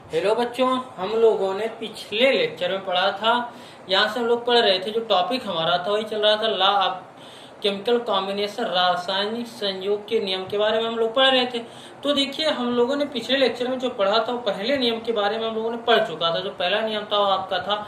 Hello बच्चों, हम लोगों ने पिछले लेक्चर में पढ़ा था। यहाँ से हम लोग पढ़ रहे थे, जो टॉपिक हमारा था वही चल रहा था, लॉ ऑफ केमिकल कॉम्बिनेशन, रासायनिक संयोग के नियम के बारे में हम लोग पढ़ रहे थे। तो देखिए, हम लोगों ने पिछले लेक्चर में जो पढ़ा था वो पहले नियम के बारे में हम लोगों ने पढ़ चुका था। जो पहला नियम था वो आपका था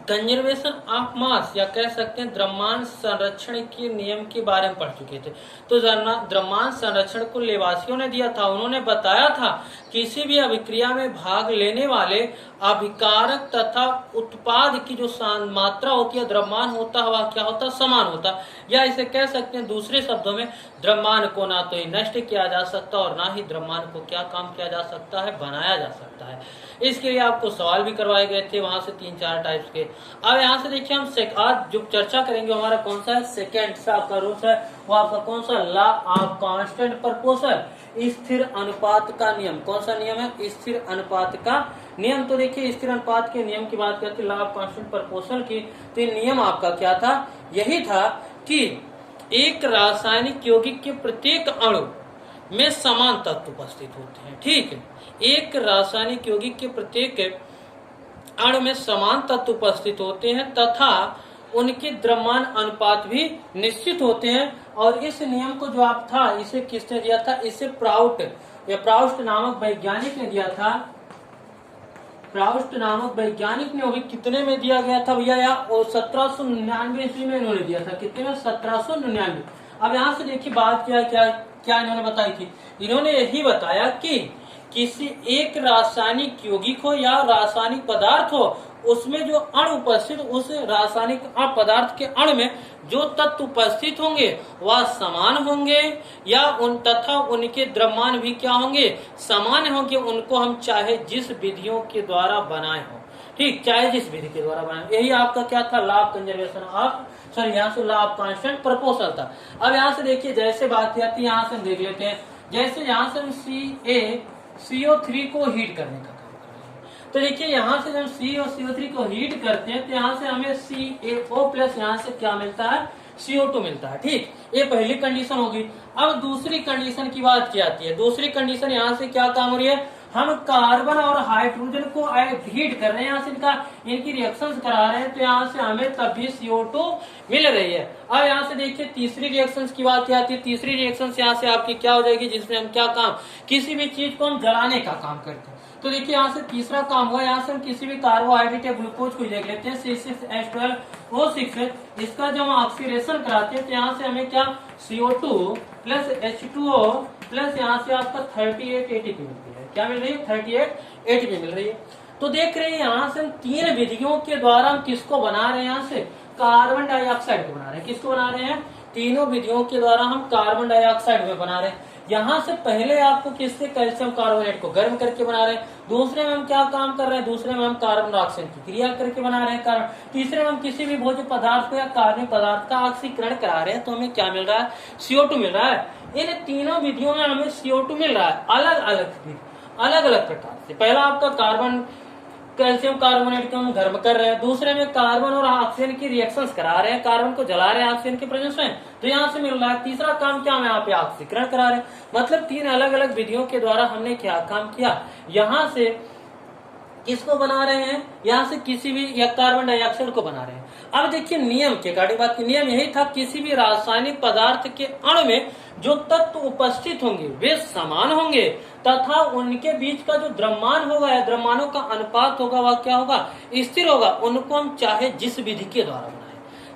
कंजर्वेशन ऑफ मास, या कह सकते हैं द्रव्यमान संरक्षण के नियम के बारे में पढ़ चुके थे। तो द्रव्यमान संरक्षण को लेवासियों ने दिया था। उन्होंने बताया था किसी भी अभिक्रिया में भाग लेने वाले अभिकारक तथा उत्पाद की जो मात्रा होती है, द्रव्यमान होता है, वह क्या होता है, समान होता है। या इसे कह सकते हैं दूसरे शब्दों में, द्रव्यमान को ना तो नष्ट किया जा सकता और ना ही द्रव्यमान को क्या काम किया जा सकता है, बनाया जा सकता है। इसके लिए आपको सवाल भी करवाए गए थे वहां से 3-4 टाइप्स के। अब यहाँ से देखिए, हम आज जो चर्चा करेंगे हमारा कौन सा है, सेकेंड सा आपका रूल है, वो आपका कौन सा, लॉ ऑफ कांस्टेंट प्रपोर्शन, स्थिर अनुपात का नियम। कौन सा नियम है, स्थिर अनुपात का नियम। तो देखिए, स्थिर अनुपात के नियम की बात करते हैं, लॉ ऑफ कांस्टेंट प्रपोर्शन की। तो नियम आपका क्या था, यही था कि एक रासायनिक यौगिक के प्रत्येक अणु में समान तत्व उपस्थित होते हैं। ठीक है, एक रासायनिक यौगिक के प्रत्येक अणु में समान तत्व उपस्थित होते हैं तथा उनके द्रव्यमान अनुपात भी निश्चित होते हैं। और इस नियम को जो आप था, इसे किसने दिया था, इसे प्राउस्ट नामक वैज्ञानिक ने दिया था। प्राउस्ट नामक वैज्ञानिक ने, वो भी कितने में दिया गया था भैया, या 1799 ईस्वी में इन्होंने दिया था। कितने में, 1799। अब यहाँ से देखिए बात क्या इन्होंने बताई थी। इन्होंने यही बताया कि किसी एक रासायनिक यौगिक हो या रासायनिक पदार्थ हो, उसमें जो अणु उपस्थित, उस रासायनिक पदार्थ के अणु में जो तत्व उपस्थित होंगे वह समान होंगे, या तथा उनके द्रव्यमान भी क्या होंगे, समान होंगे। उनको हम चाहे जिस विधियों के द्वारा बनाए हो, ठीक, चाहे जिस विधि के द्वारा बनाए। यही आपका क्या था, law of conservation of, sorry यहाँ से लॉ ऑफ कांस्टेंट प्रपोर्शन था। अब यहाँ से देखिए, जैसे बात आती है, यहाँ से हम देख लेते हैं। जैसे यहाँ से हम CO3 को हीट करने का काम कर रहे हैं, तो देखिए यहाँ से जब CO3 को हीट करते हैं तो यहाँ से हमें CaO प्लस यहाँ से क्या मिलता है, CO2 मिलता है। ठीक, ये पहली कंडीशन होगी। अब दूसरी कंडीशन की बात की आती है। दूसरी कंडीशन यहाँ से क्या काम हो रही है, हम कार्बन और हाइड्रोजन को हीट कर रहे हैं, यहाँ से इनकी रिएक्शंस करा रहे हैं, तो यहाँ से हमें तब भी CO2 मिल रही है। अब यहाँ से देखिए, तीसरी रिएक्शंस की बात आती है। तीसरी रिएक्शंस यहाँ से आपकी क्या हो जाएगी, जिसमें हम क्या काम, किसी भी चीज को हम जलाने का काम करते हैं। तो देखिए, यहाँ से तीसरा काम हुआ, यहाँ से हम किसी भी कार्बोहाइड्रेट या ग्लूकोज को देख लेते हैं, C6H12O6, इसका जब हम ऑक्सीडेशन कराते हैं तो यहाँ से हमें क्या, CO2 प्लस H2O प्लस यहाँ से आपका 38 ATP मिलती है। क्या मिल रही है, 38 ATP मिल रही है। तो देख रहे हैं, यहाँ से हम 3 विधियों के द्वारा हम किसको बना रहे हैं, यहाँ से कार्बन डाइऑक्साइड को बना रहे हैं। किसको बना रहे हैं, तीनों विधियों के द्वारा हम कार्बन डाइऑक्साइड में बना रहे हैं। यहाँ से पहले आपको किससे, कैल्शियम कार्बोनेट को गर्म करके बना रहे हैं। दूसरे में हम क्या काम कर रहे हैं, दूसरे में हम कार्बन डाइऑक्साइड की क्रिया करके बना रहे हैं। तीसरे में हम किसी भी भोज्य पदार्थ को या कार्बनिक पदार्थ का ऑक्सीकरण करा रहे हैं, तो हमें क्या मिल रहा है, CO2 मिल रहा है। इन तीनों विधियों में हमें CO2 मिल रहा है, अलग अलग प्रकार से। पहला आपका कार्बन कैल्शियम कार्बोनेट को हम गर्म कर रहे हैं, दूसरे में कार्बन और ऑक्सीजन की रिएक्शंस करा रहे हैं, कार्बन को जला रहे हैं ऑक्सीजन के प्रेजेंस में, तो यहाँ से मिल रहा है। तीसरा काम क्या, हम यहाँ पे ऑक्सीकरण करा रहे हैं। मतलब 3 अलग अलग विधियों के द्वारा हमने क्या काम किया, यहाँ से किसको बना रहे हैं, यहाँ से किसी भी या कार्बन डाइऑक्साइड को बना रहे हैं। अब देखिए, नियम के गाड़ी बात की, नियम यही था, किसी भी रासायनिक पदार्थ के अणु में जो तत्व उपस्थित होंगे वे समान होंगे तथा उनके बीच का जो द्रव्यमान होगा या द्रव्यमानों का अनुपात होगा वह क्या होगा, स्थिर होगा। उनको हम चाहे जिस विधि के द्वारा बनाए,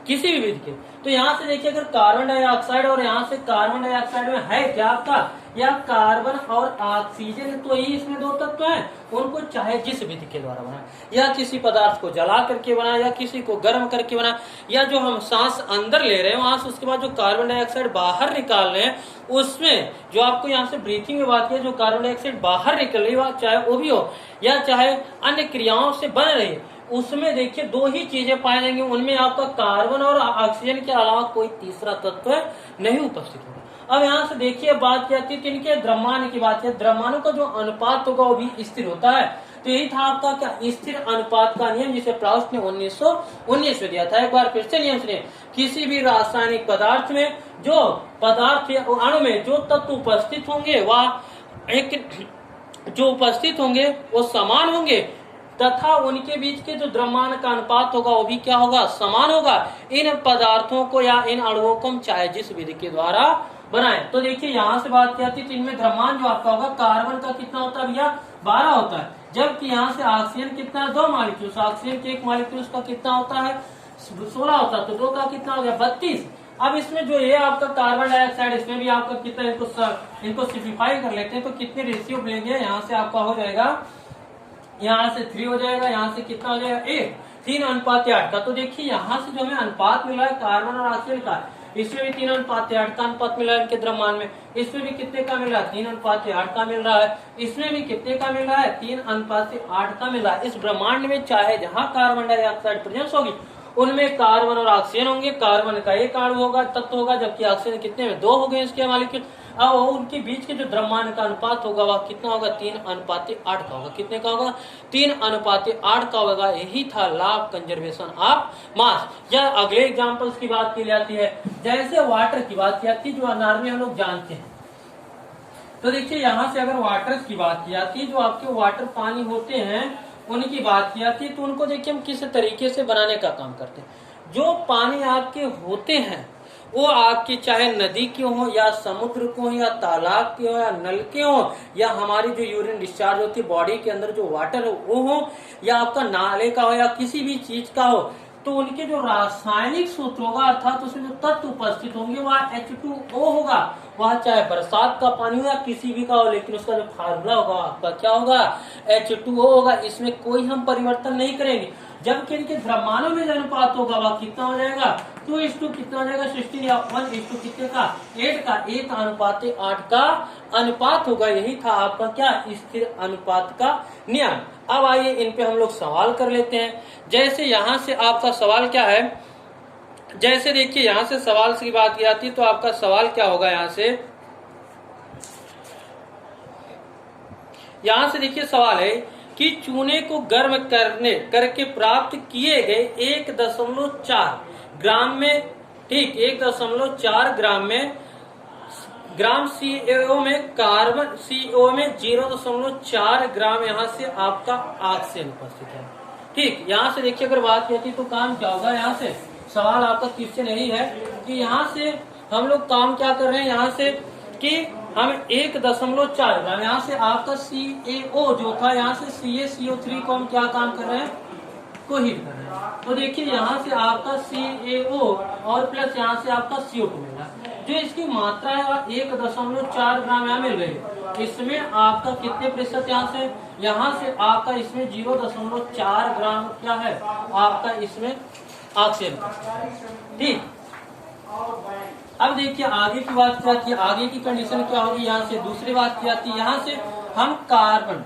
किसी भी विधि के। तो यहाँ से देखिए, अगर कार्बन डाइऑक्साइड और यहाँ से कार्बन डाइऑक्साइड में है क्या आपका, या कार्बन और ऑक्सीजन, तो ही इसमें 2 तत्व हैं, उनको चाहे जिस विधि के द्वारा बनाए, या किसी पदार्थ को जला करके बनाए, या किसी को गर्म करके बनाए, या जो हम सांस अंदर ले रहे हैं वहां से उसके बाद जो कार्बन डाइऑक्साइड बाहर निकाल रहे हैं, उसमें जो आपको यहाँ से ब्रीथिंग में बात किया, जो कार्बन डाइऑक्साइड बाहर निकल रही है, चाहे वो भी हो या चाहे अन्य क्रियाओं से बन रही है, उसमें देखिए 2 ही चीजें पाए जाएंगे, उनमें आपका कार्बन और ऑक्सीजन के अलावा कोई तीसरा तत्व नहीं उपस्थित होगा। अब यहाँ से देखिए, बात क्या थी, इनके द्रव्यमान की बात है। द्रव्यमानों का जो अनुपात होगा वो भी स्थिर होता है। तो यही था आपका क्या, स्थिर अनुपात का नियम, जिसे प्राउस्ट ने 1919 में दिया था। एक बार फिर से नियम सुनिए, किसी भी रासायनिक पदार्थ में जो पदार्थ या अणु में जो तत्व उपस्थित होंगे वह एक जो उपस्थित होंगे वो समान होंगे तथा उनके बीच के जो द्रव्यमान का अनुपात होगा वो भी क्या होगा, समान होगा। इन पदार्थों को या इन अणुओं को हम चाहे जिस विधि के द्वारा बनाएं। तो देखिए यहाँ से बात क्या थी, तो इनमें द्रव्यमान जो आपका होगा कार्बन का कितना होता है भैया, 12 होता है, जबकि यहाँ से ऑक्सीजन कितना है, 2 मॉलिक्यूल, ऑक्सीजन के 1 मॉलिक्यूल का कितना होता है, 16 होता है, तो 2 का कितना हो गया, 32। अब इसमें जो ये आपका कार्बन डाइऑक्साइड, इसमें भी आपका कितना, इनको सिम्प्लीफाई कर लेते हैं तो कितने रेशियो लेंगे, यहाँ से आपका हो जाएगा, यहाँ से 3 हो जाएगा, यहाँ से कितना हो जाएगा 8, 3:8 का। तो देखिए यहाँ से जो हमें अनुपात मिला है कार्बन और ऑक्सीजन का, इसमें भी 3:8 का अनुपात मिला है इनके द्रव्यमान में, इसमें भी कितने का मिल रहा है, 3:8 का मिल रहा है, इसमें भी कितने का मिल रहा है, 3:8 का मिल रहा है। इस ब्रह्मांड में चाहे जहाँ कार्बन डाइऑक्साइड प्रेजेंस होगी उनमें कार्बन और ऑक्सीजन होंगे, कार्बन का 1 अणु होगा, तत्व होगा, जबकि ऑक्सीजन कितने में 2 हो गए इसके मॉलिक्यूल। अब उनके बीच के जो द्रव्यमान का अनुपात होगा वह कितना होगा, 3:8 का होगा। कितने का होगा, 3:8 का होगा। यही था law of conservation of mass. या अगले एग्जांपल्स की बात की जाती है, जैसे वाटर की बात की जाती है, जो नॉर्मली हम लोग जानते हैं। तो देखिए यहाँ से अगर वाटर की बात की जाती है, जो आपके वाटर पानी होते हैं उनकी बात की जाती है, तो उनको देखिए हम किस तरीके से बनाने का काम करते हैं। जो पानी आपके होते हैं वो आपके चाहे नदी के हो या समुद्र को हो या तालाब के हो या नल के हो या हमारी जो यूरिन डिस्चार्ज होती है बॉडी के अंदर जो वाटर हो वो हो या आपका नाले का हो या किसी भी चीज का हो, तो उनके जो रासायनिक सूत्र होगा अर्थात उसमें जो तत्व उपस्थित होंगे वह H2O होगा। वह चाहे बरसात का पानी हो या किसी भी का हो, लेकिन उसका जो फार्मूला होगा आपका क्या होगा, H2O होगा। इसमें कोई हम परिवर्तन नहीं करेंगे। जबकि इनके द्रव्यमानों में जो अनुपात होगा वह कितना हो जाएगा, 2:, कितना हो जाएगा, 16 या 1:, कितने का, 8 का, 1:8 का अनुपात होगा। यही था आपका क्या, स्थिर अनुपात का नियम। अब आइए इन पे हम लोग सवाल कर लेते हैं। जैसे यहाँ से आपका सवाल क्या है, जैसे देखिए यहाँ से सवाल की बात की जाती है, तो आपका सवाल क्या होगा, यहाँ से देखिए सवाल है कि चूने को गर्म करके प्राप्त किए गए 1.4 ग्राम में, ठीक 1.4 ग्राम CO में कार्बन, CO में 0.4 ग्राम यहाँ से आपका ऑक्सीजन उपस्थित है। ठीक, यहाँ से देखिए अगर बात की तो काम क्या होगा, यहाँ से सवाल आपका क्वेश्चन यही है कि यहाँ से हम लोग काम क्या कर रहे हैं, यहाँ से कि हम 1.4 ग्राम यहाँ से आपका CaO जो था, यहाँ से CaCO3 को हम क्या काम कर रहे हैं, को हीट कर रहे हैं। तो देखिए यहाँ से आपका CaO और प्लस यहाँ से आपका CO2 मिल रहा है। जो इसकी मात्रा है वह 1.4 ग्राम यहाँ मिल रही है। इसमें आपका कितने प्रतिशत यहाँ से आपका इसमें 0.4 ग्राम क्या है आपका इसमें ऑक्सीजन। ठीक, अब देखिए आगे की बात क्या थी, आगे की कंडीशन क्या होगी, यहाँ से दूसरी बात की जाती है। यहाँ से हम कार्बन,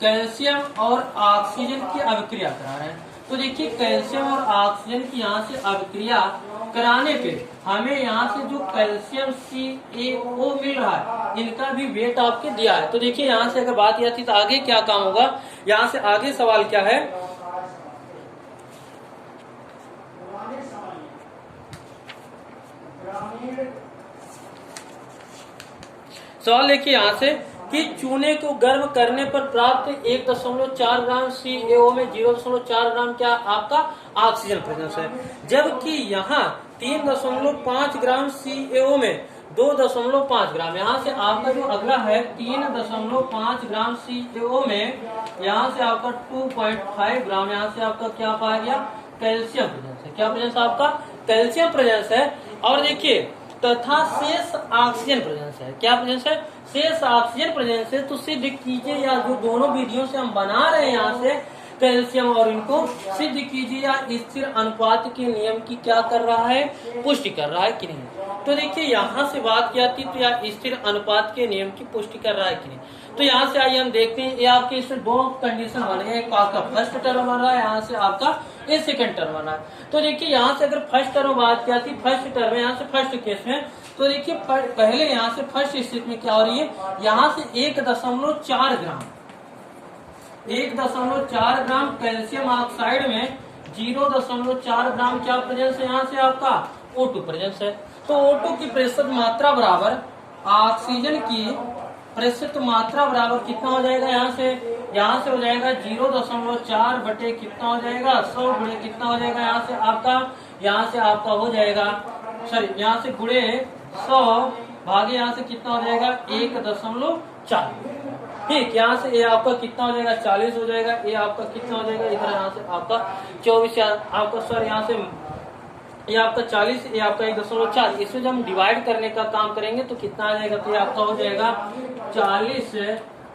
कैल्शियम और ऑक्सीजन की अभिक्रिया करा रहे हैं। तो देखिए कैल्शियम और ऑक्सीजन की यहाँ से अभिक्रिया कराने पे हमें यहाँ से जो कैल्शियम CaO मिल रहा है इनका भी वेट आपके दिया है। तो देखिए यहाँ से अगर बात की जाती तो आगे क्या काम होगा, यहाँ से आगे सवाल क्या है, सवाल देखिए यहाँ से कि चूने को गर्म करने पर प्राप्त 1.4 ग्राम CaO में 0.4 ग्राम क्या आपका ऑक्सीजन प्रेजेंस है, जबकि यहाँ 3.5 ग्राम CaO में 2.5 ग्राम, यहाँ से आपका जो अगला है 3.5 ग्राम CaO में यहाँ से आपका 2.5 ग्राम यहाँ से आपका क्या पाया गया, कैल्शियम प्रेजेंस है। क्या प्रेजेंस आपका, कैल्शियम प्रेजेंस है। और देखिए तथा शेष ऑक्सीजन प्रेजेंस है। क्या प्रेजेंस है, शेष ऑक्सीजन प्रेजेंस है। तो सिद्ध कीजिए, या जो दोनों विधियों से हम बना रहे हैं यहाँ से कैल्शियम और इनको सिद्ध कीजिए या स्थिर अनुपात के नियम की क्या कर रहा है, पुष्टि कर रहा है कि नहीं। तो देखिए यहाँ से बात की जाती तो या स्थिर अनुपात के नियम की पुष्टि कर रहा है कि नहीं। तो यहाँ से आइए हम देखते हैं, ये आपके इसमें 2 कंडीशन बने हैं, एक आपका फर्स्ट टर्म बन रहा है, यहाँ से आपका ये सेकंड टर्म बना है। तो देखिए यहाँ से अगर फर्स्ट टर्म बात की जाती, फर्स्ट टर्म है यहाँ से फर्स्ट केस में, तो देखिए पहले यहाँ से फर्स्ट स्थिति में क्या हो रही है, यहाँ से 1.4 ग्राम 1.4 ग्राम कैल्शियम ऑक्साइड में 0.4 ग्राम क्या प्रेजेंस है, यहाँ से आपका O2 प्रेजेंस है। तो O2 की प्रतिशत मात्रा बराबर ऑक्सीजन की प्रतिशत मात्रा बराबर कितना हो जाएगा, यहाँ से हो जाएगा 0.4 बटे कितना हो जाएगा 100 गुणे कितना हो जाएगा, यहाँ से आपका हो जाएगा, सॉरी यहाँ से गुणे 100 भागे यहाँ से कितना हो जाएगा 1.4। ठीक, यहाँ से ये आपका कितना हो जाएगा 40 हो जाएगा, ये आपका कितना हो जाएगा इधर, यहाँ से आपका 24, आपका सर यहाँ से ये आपका 40, ये आपका 1.4। इसमें जब हम डिवाइड करने का काम करेंगे तो कितना आ जाएगा, तो ये आपका हो जाएगा 40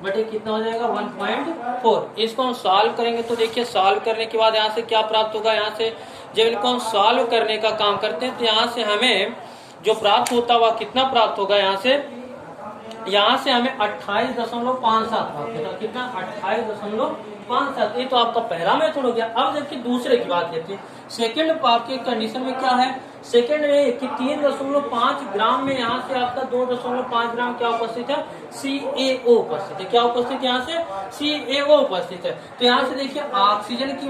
बटे कितना हो जाएगा 1.4। इसको हम सॉल्व करेंगे तो देखिए सॉल्व करने के बाद यहाँ से क्या प्राप्त होगा, यहाँ से जब इनको हम सॉल्व करने का काम करते हैं तो यहाँ से हमें जो प्राप्त होता हुआ कितना प्राप्त होगा, यहाँ से हमें 28.57 प्राप्त होगा। कितना 28.57, ये तो आपका पहला मेथड हो गया। अब जबकि दूसरे की बात करते हैं, सेकंड आपके कंडीशन में क्या है, सेकंड में कि 3.5 ग्राम में यहाँ से आपका 2.5 ग्राम क्या उपस्थित है, CaO उपस्थित है। क्या उपस्थित है, यहाँ से CaO उपस्थित है। तो यहाँ से देखिए ऑक्सीजन की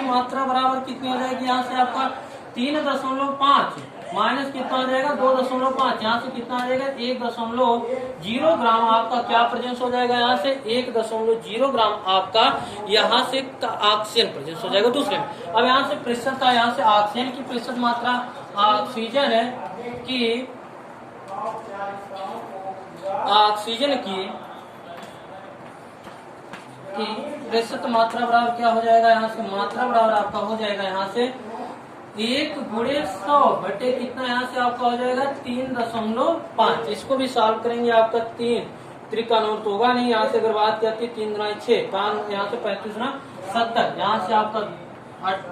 मात्रा बराबर कितनी हो जाएगी, यहाँ से आपका 3.5 माइनस कितना हो जाएगा 2.5, यहाँ से कितना आ जाएगा 1.0 ग्राम आपका क्या प्रेजेंस हो जाएगा, यहाँ से 1.0 ग्राम आपका यहाँ से ऑक्सीजन प्रेजेंस हो जाएगा दूसरे में। अब यहाँ से प्रतिशत था, यहाँ से ऑक्सीजन की प्रतिशत मात्रा, ऑक्सीजन की प्रतिशत मात्रा बराबर क्या हो जाएगा, यहाँ से मात्रा बराबर आपका हो जाएगा यहाँ से 1 गुणे 100 बटे कितना, यहाँ से आपका हो जाएगा 3.5। इसको भी सॉल्व करेंगे, आपका 3 त्रिकानून तो होगा नहीं, यहाँ से अगर बात करती 3 गुना 6, यहाँ से 35 गुना 70, यहाँ से आपका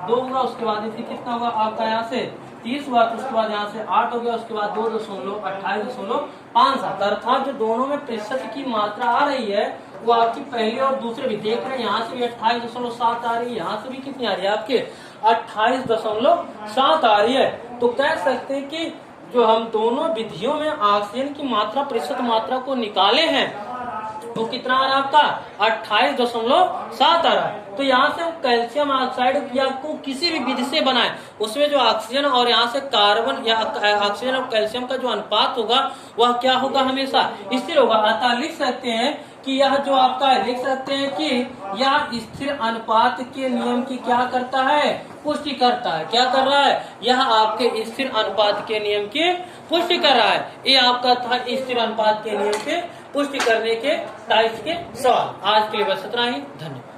2 होगा, उसके बाद फिर कितना होगा आपका यहाँ से 30 हुआ, तो उसके बाद यहाँ से 8 हो गया, उसके बाद 2.28.57, अर्थात जो दोनों में प्रतिशत की मात्रा आ रही है वो आपकी पहले और दूसरे भी देख रहे हैं, यहाँ से भी 28.7 आ रही है, यहाँ से भी कितनी आ रही है आपके 28.7 आ रही है। तो कह सकते हैं कि जो हम दोनों विधियों में ऑक्सीजन की मात्रा प्रतिशत मात्रा को निकाले हैं तो कितना आ रहा है आपका 28.7 आ रहा है। तो यहाँ से कैल्शियम ऑक्साइड या को किसी भी विधि से बनाए उसमें जो ऑक्सीजन और यहाँ से कार्बन या ऑक्सीजन और कैल्शियम का जो अनुपात होगा वह क्या होगा, हमेशा स्थिर होगा। अतः लिख सकते हैं कि यह जो आपका लिख सकते हैं कि यह स्थिर अनुपात के नियम की क्या करता है, पुष्टि करता है। क्या कर रहा है, यह आपके स्थिर अनुपात के नियम की पुष्टि कर रहा है। ये आपका था स्थिर अनुपात के नियम के पुष्टि करने के टाइप्स के सवाल। आज के लिए बस इतना ही, धन्यवाद।